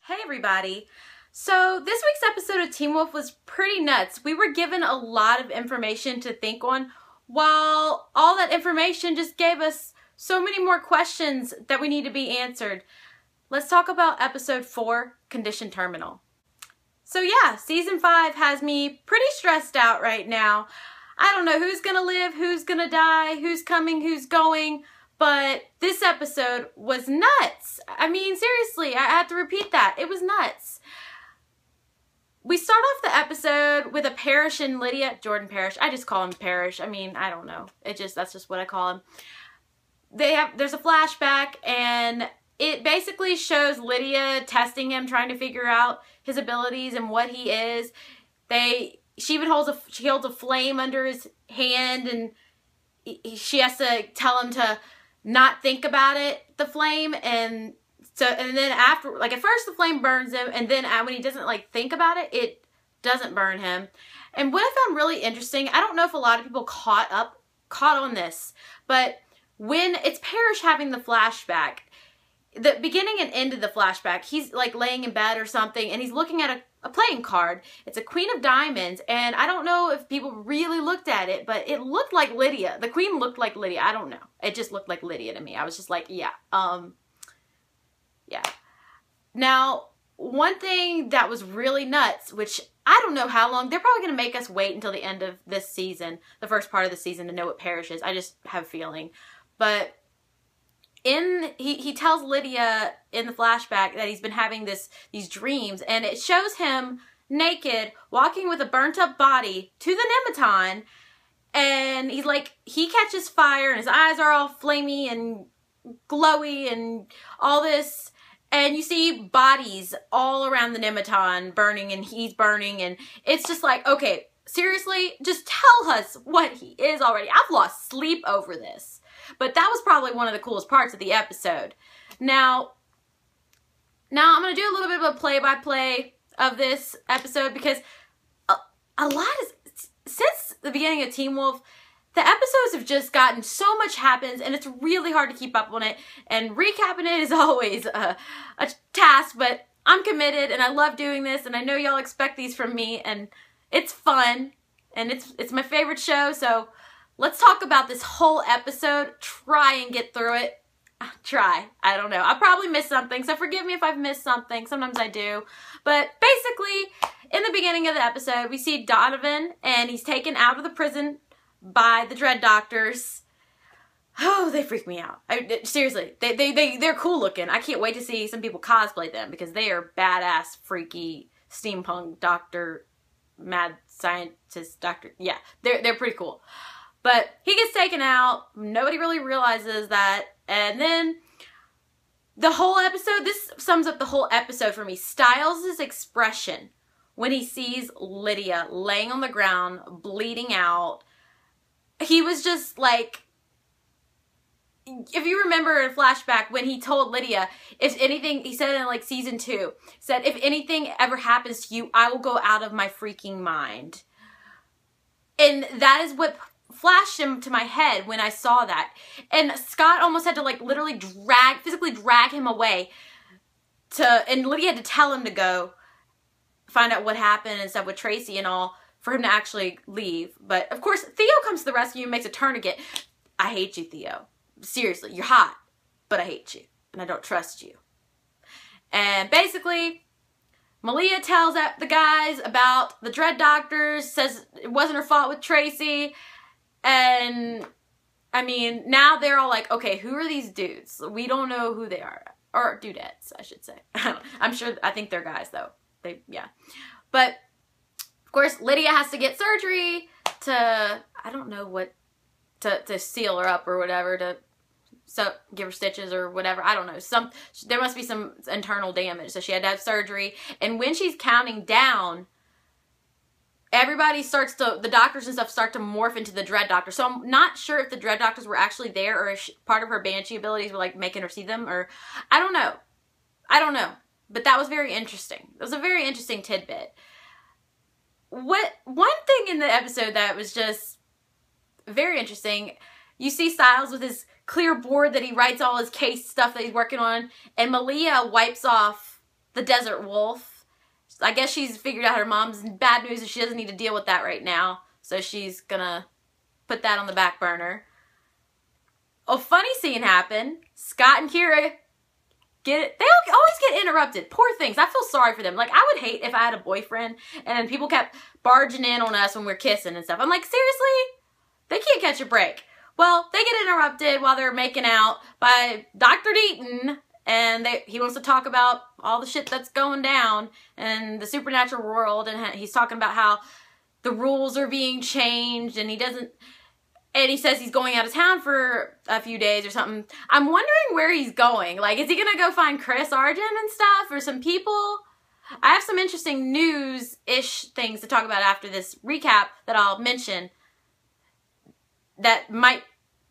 Hey everybody. So this week's episode of Teen Wolf was pretty nuts. We were given a lot of information to think on, while all that information just gave us so many more questions that we need to be answered. Let's talk about episode 4, Condition Terminal. So yeah, season 5 has me pretty stressed out right now. I don't know who's gonna live, who's gonna die, who's coming, who's going. But this episode was nuts. I mean, seriously, I had to repeat that. It was nuts. We start off the episode with a Parrish and Lydia. Jordan Parrish. I just call him Parrish. I mean, I don't know. That's just what I call him. There's a flashback, and it basically shows Lydia testing him, trying to figure out his abilities and what he is. She holds a flame under his hand, and she has to tell him to not think about it, the flame, and then after, like, at first the flame burns him, and then when he doesn't think about it, it doesn't burn him. And what I found really interesting, I don't know if a lot of people caught on this, but when it's Parrish having the flashback, the beginning and end of the flashback, he's like laying in bed or something, and he's looking at a playing card. It's a Queen of Diamonds, and I don't know if people really looked at it, but it looked like Lydia. The Queen looked like Lydia. I don't know. It just looked like Lydia to me. I was just like, yeah. Yeah. Now, one thing that was really nuts, which I don't know how long, they're probably going to make us wait until the end of this season, the first part of the season, to know what Parrish is. I just have a feeling. But he tells Lydia in the flashback that he's been having these dreams, and it shows him naked walking with a burnt up body to the Nematon, and he catches fire and his eyes are all flamey and glowy and all this, and you see bodies all around the Nematon burning, and he's burning, and it's just like, okay, seriously, just tell us what he is already. I've lost sleep over this. But that was probably one of the coolest parts of the episode. Now I'm going to do a little bit of a play-by-play of this episode, because since the beginning of Teen Wolf, the episodes have just gotten so much happens, and it's really hard to keep up on it, and recapping it is always a task, but I'm committed, and I love doing this, and I know y'all expect these from me, and it's fun, and it's my favorite show, so let's talk about this whole episode. Try and get through it. Try. I don't know. I probably missed something, so forgive me if I've missed something. Sometimes I do. But basically, in the beginning of the episode, we see Donovan, and he's taken out of the prison by the Dread Doctors. Oh, they freak me out. Seriously, they're cool looking. I can't wait to see some people cosplay them, because they are badass, freaky, steampunk doctor, mad scientist doctor. Yeah, they're pretty cool. But he gets taken out. Nobody really realizes that. And then the whole episode, this sums up the whole episode for me. Styles' expression when he sees Lydia laying on the ground, bleeding out. He was just like, if you remember in flashback when he told Lydia, if anything, he said in season 2, said, if anything ever happens to you, I will go out of my freaking mind. And that is what flashed into my head when I saw that. And Scott almost had to literally physically drag him away and Lydia had to tell him to go find out what happened and stuff with Tracy and all for him to actually leave. But of course, Theo comes to the rescue and makes a tourniquet. I hate you, Theo. Seriously, you're hot, but I hate you and I don't trust you. And basically, Malia tells the guys about the Dread Doctors, says it wasn't her fault with Tracy. And, I mean, now they're all like, okay, who are these dudes? We don't know who they are. Or dudettes, I should say. I think they're guys, though. Yeah. But, of course, Lydia has to get surgery to, I don't know what, to seal her up or whatever, so give her stitches or whatever. I don't know. There must be some internal damage, so she had to have surgery. And when she's counting down, the doctors and stuff start to morph into the Dread Doctor. So I'm not sure if the Dread Doctors were actually there, or if part of her Banshee abilities were making her see them, or I don't know. I don't know. But that was very interesting. It was a very interesting tidbit. One thing in the episode that was just very interesting, you see Styles with his clear board that he writes all his case stuff that he's working on, and Malia wipes off the desert wolf. I guess she's figured out her mom's bad news and she doesn't need to deal with that right now. So she's gonna put that on the back burner. A funny scene happened. Scott and Kira get it. They always get interrupted. Poor things. I feel sorry for them. Like, I would hate if I had a boyfriend and people kept barging in on us when we're kissing and stuff. I'm like, seriously? They can't catch a break. Well, they get interrupted while they're making out by Dr. Deaton, and he wants to talk about all the shit that's going down in the supernatural world, and he's talking about how the rules are being changed, and he says he's going out of town for a few days or something. I'm wondering where he's going. Like, is he gonna go find Chris Argent and stuff, or some people? I have some interesting news-ish things to talk about after this recap that I'll mention that might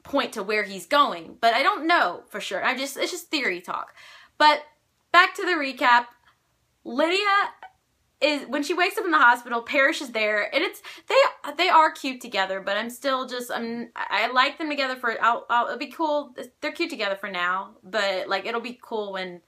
point to where he's going, but I don't know for sure. It's just theory talk. But back to the recap. Lydia is, when she wakes up in the hospital, Parrish is there, and they are cute together, but I'm still just, I like them together for, it'll be cool. They're cute together for now, but like, it'll be cool when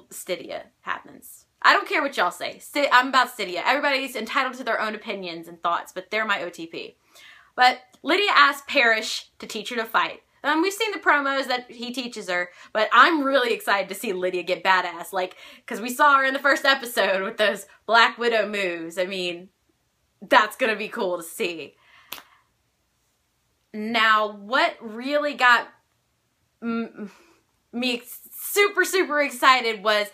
Stydia happens. I don't care what y'all say. I'm about Stydia. Everybody's entitled to their own opinions and thoughts, but they're my OTP. But Lydia asked Parrish to teach her to fight. We've seen the promos that he teaches her, but I'm really excited to see Lydia get badass. Like, because we saw her in the first episode with those Black Widow moves. I mean, that's going to be cool to see. Now, what really got me super, super excited was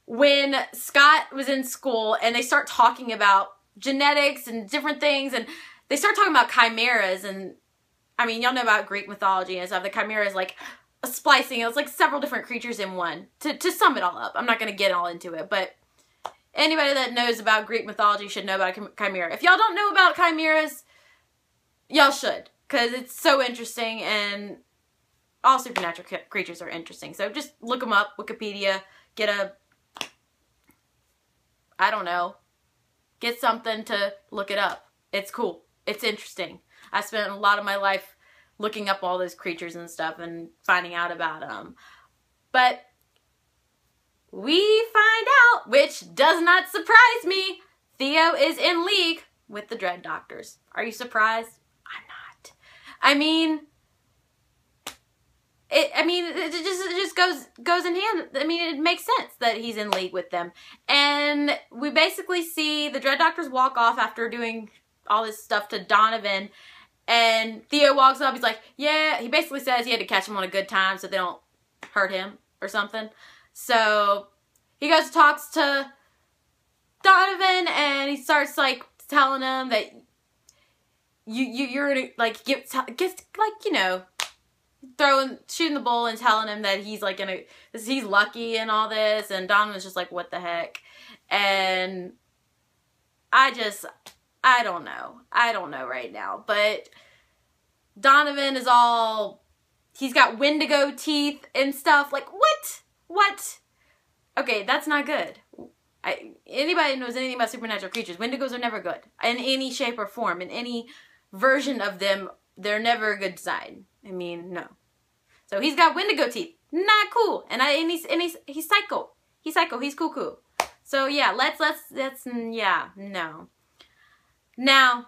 when Scott was in school and they start talking about genetics and different things, and they start talking about chimeras, and I mean, y'all know about Greek mythology and stuff. The chimera is like a splicing. It's like several different creatures in one. To sum it all up, I'm not going to get all into it, but anybody that knows about Greek mythology should know about a chimera. If y'all don't know about chimeras, y'all should, because it's so interesting, and all supernatural creatures are interesting. So just look them up, Wikipedia, I don't know, get something to look it up. It's cool. It's interesting. I spent a lot of my life looking up all those creatures and stuff and finding out about them. But we find out, which does not surprise me, Theo is in league with the Dread Doctors. Are you surprised? I'm not. I mean, it just goes in hand. I mean, it makes sense that he's in league with them. And we basically see the Dread Doctors walk off after doing all this stuff to Donovan, and Theo walks up. He's like, yeah, he basically says he had to catch him on a good time so they don't hurt him or something. So he goes and talks to Donovan, and he starts like telling him that you're like, shooting the bull and telling him that he's like he's lucky and all this, and Donovan's just like, what the heck? And I don't know. I don't know right now. But Donovan is he's got Wendigo teeth and stuff. Like, what? What? Okay, that's not good. Anybody who knows anything about supernatural creatures, Wendigos are never good. In any shape or form. In any version of them, they're never a good sign. I mean, no. So he's got Wendigo teeth. Not cool. And he's psycho. He's psycho. He's cuckoo. So yeah, yeah, no. Now,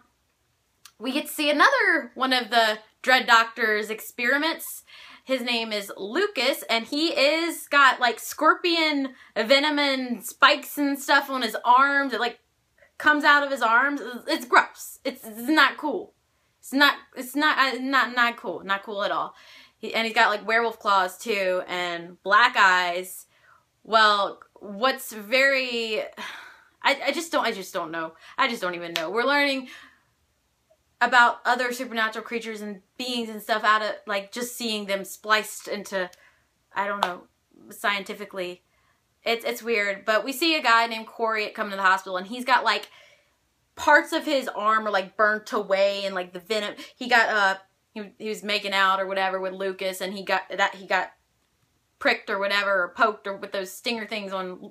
we get to see another one of the Dread Doctor's experiments. His name is Lucas, and he is got like scorpion venom and spikes and stuff on his arms. It like comes out of his arms. It's gross. It's not cool. It's not cool. Not cool at all. And he's got like werewolf claws too, and black eyes. Well, what's very... I just don't know. I just don't even know. We're learning about other supernatural creatures and beings and stuff out of, like, just seeing them spliced into, I don't know, scientifically. It's weird. But we see a guy named Corey come to the hospital, and he's got, like, parts of his arm are, like, burnt away, and, like, the venom. He got, he was making out or whatever with Lucas, and he got pricked or whatever, or poked, or with those stinger things on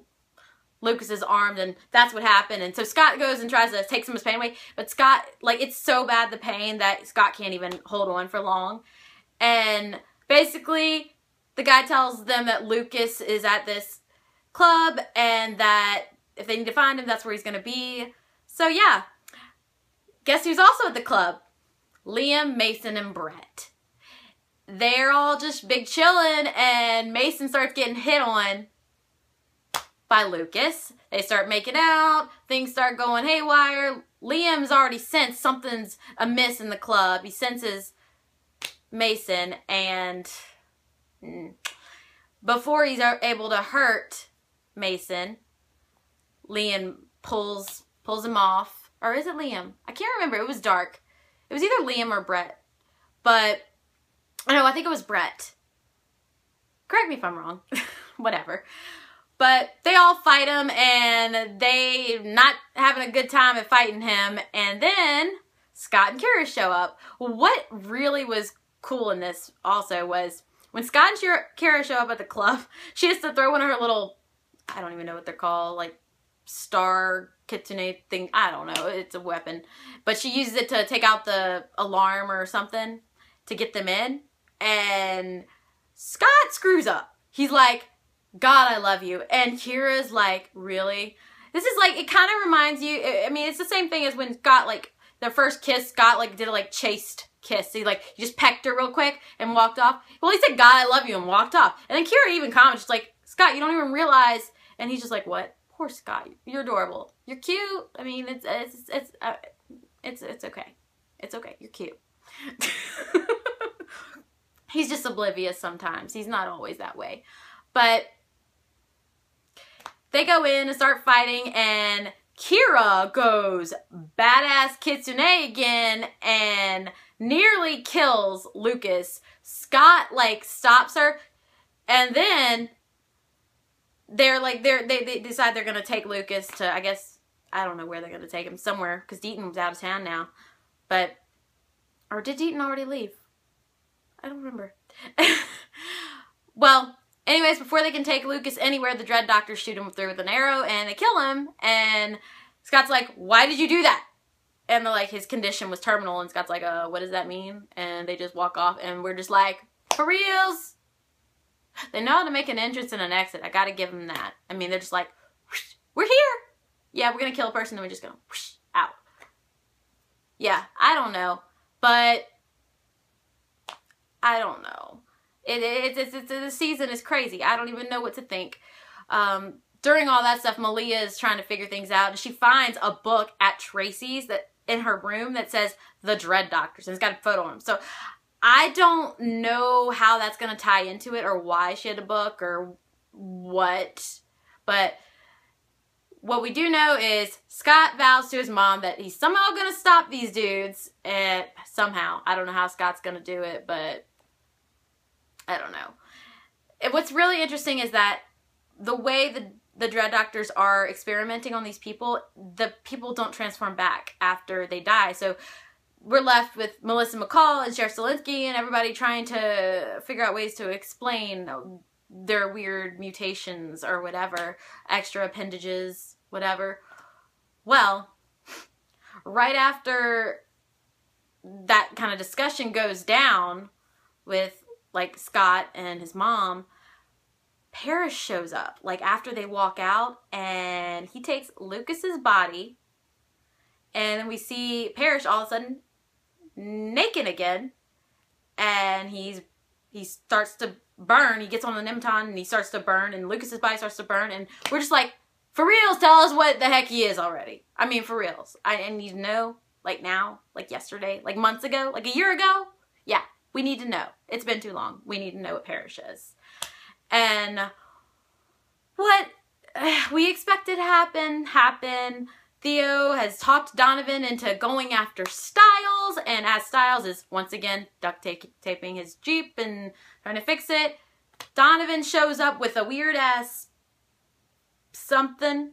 Lucas's arms, and that's what happened. And so Scott goes and tries to take some of his pain away, but Scott, like, it's so bad, the pain, that Scott can't even hold on for long. And basically the guy tells them that Lucas is at this club, and that if they need to find him, that's where he's going to be. So yeah, guess who's also at the club? Liam, Mason, and Brett. They're all just big chilling, and Mason starts getting hit on by Lucas. They start making out. Things start going haywire. Liam's already sensed something's amiss in the club. He senses Mason, and before he's able to hurt Mason, Liam pulls him off. Or is it Liam? I can't remember. It was dark. It was either Liam or Brett. But, no, I think it was Brett. Correct me if I'm wrong. Whatever. But they all fight him, and they not having a good time at fighting him. And then Scott and Kira show up. What really was cool in this also was when Scott and Kira show up at the club, she has to throw one of her little, I don't even know what they're called, like star kitsune thing. I don't know. It's a weapon. But she uses it to take out the alarm or something to get them in. And Scott screws up. He's like, God, I love you. And Kira's like, really? This is like, it kind of reminds you, I mean, it's the same thing as when Scott, like, their first kiss, Scott, like, did a, like, chaste kiss. He, like, he just pecked her real quick and walked off. Well, he said, God, I love you, and walked off. And then Kira even comments, she's like, Scott, you don't even realize. And he's just like, what? Poor Scott. You're adorable. You're cute. I mean, it's okay. It's okay. You're cute. He's just oblivious sometimes. He's not always that way. But they go in and start fighting, and Kira goes badass kitsune again and nearly kills Lucas. Scott, like, stops her, and then they decide they're going to take Lucas to, I guess, I don't know where they're going to take him, somewhere, because Deaton's out of town now. But, or did Deaton already leave? I don't remember. Well, anyways, before they can take Lucas anywhere, the Dread Doctors shoot him through with an arrow, and they kill him, and Scott's like, why did you do that? And they're like, his condition was terminal, and Scott's like, what does that mean? And they just walk off, and we're just like, for reals? They know how to make an entrance and an exit. I gotta give them that. I mean, they're just like, whoosh, we're here. Yeah, we're gonna kill a person, and we're just gonna whoosh, out. Yeah, I don't know, but I don't know. The season is crazy. I don't even know what to think. During all that stuff, Malia is trying to figure things out, and she finds a book at Tracy's that in her room that says The Dread Doctors, and it's got a photo on them. So I don't know how that's going to tie into it, or why she had a book, or what. But what we do know is Scott vows to his mom that he's somehow going to stop these dudes. Somehow. I don't know how Scott's going to do it, but I don't know. And what's really interesting is that the way the Dread Doctors are experimenting on these people, the people don't transform back after they die. So we're left with Melissa McCall and Sheriff Zielinski and everybody trying to figure out ways to explain their weird mutations or whatever, extra appendages, whatever. Well, right after that kind of discussion goes down with, like, Scott and his mom, Parrish shows up, like, after they walk out, and he takes Lucas's body, and then we see Parrish all of a sudden naked again, and he starts to burn. He gets on an Nemeton, and he starts to burn, and Lucas's body starts to burn, and we're just like, for reals, tell us what the heck he is already. I mean, for reals. I need to know, like now, like yesterday, like months ago, like a year ago. Yeah, we need to know. It's been too long. We need to know what Parrish is. And what we expected to happen. Theo has talked Donovan into going after Styles, and as Styles is once again duct taping his Jeep and trying to fix it, Donovan shows up with a weird ass something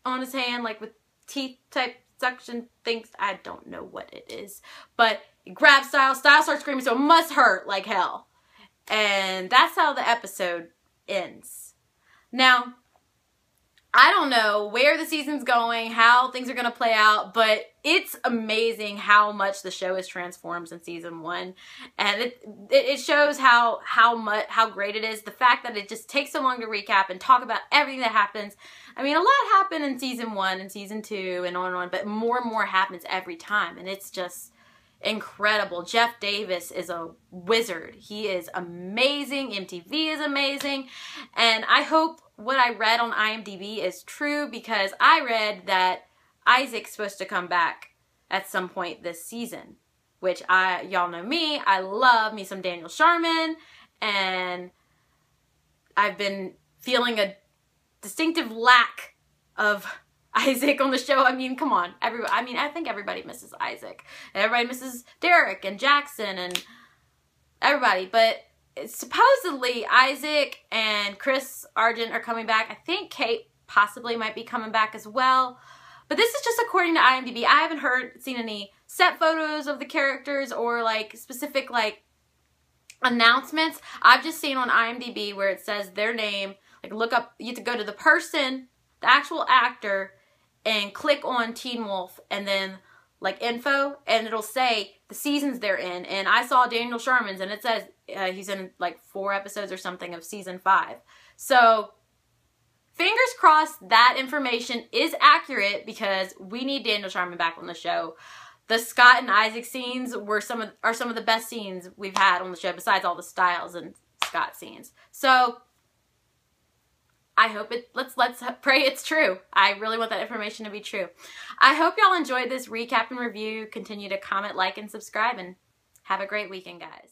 on his hand, like with teeth type suction things. I don't know what it is, but he grabs Styles. Styles starts screaming, so it must hurt like hell. And that's how the episode ends. Now, I don't know where the season's going, how things are going to play out, but it's amazing how much the show has transformed since season 1. And it shows how great it is. The fact that it just takes so long to recap and talk about everything that happens. I mean, a lot happened in season 1 and season 2 and on, but more and more happens every time. And it's just incredible. Jeff Davis is a wizard. He is amazing. MTV is amazing. And I hope what I read on IMDb is true, because I read that Isaac's supposed to come back at some point this season, which y'all know me, I love me some Daniel Sharman, and I've been feeling a distinctive lack of Isaac on the show. I mean, come on. I think everybody misses Isaac. Everybody misses Derek and Jackson and everybody, but supposedly Isaac and Chris Argent are coming back. I think Kate possibly might be coming back as well. But this is just according to IMDb. I haven't seen any set photos of the characters or like specific like announcements. I've just seen on IMDb where it says their name. Like look up, you have to go to the person, the actual actor, and click on Teen Wolf and then like info, and it'll say the seasons they're in. And I saw Daniel Sharman's, and it says he's in like 4 episodes or something of season 5. So fingers crossed that information is accurate, because we need Daniel Sharman back on the show. The Scott and Isaac scenes are some of the best scenes we've had on the show, besides all the Styles and Scott scenes. So I hope let's pray it's true. I really want that information to be true. I hope y'all enjoyed this recap and review. Continue to comment, like, and subscribe, and have a great weekend, guys.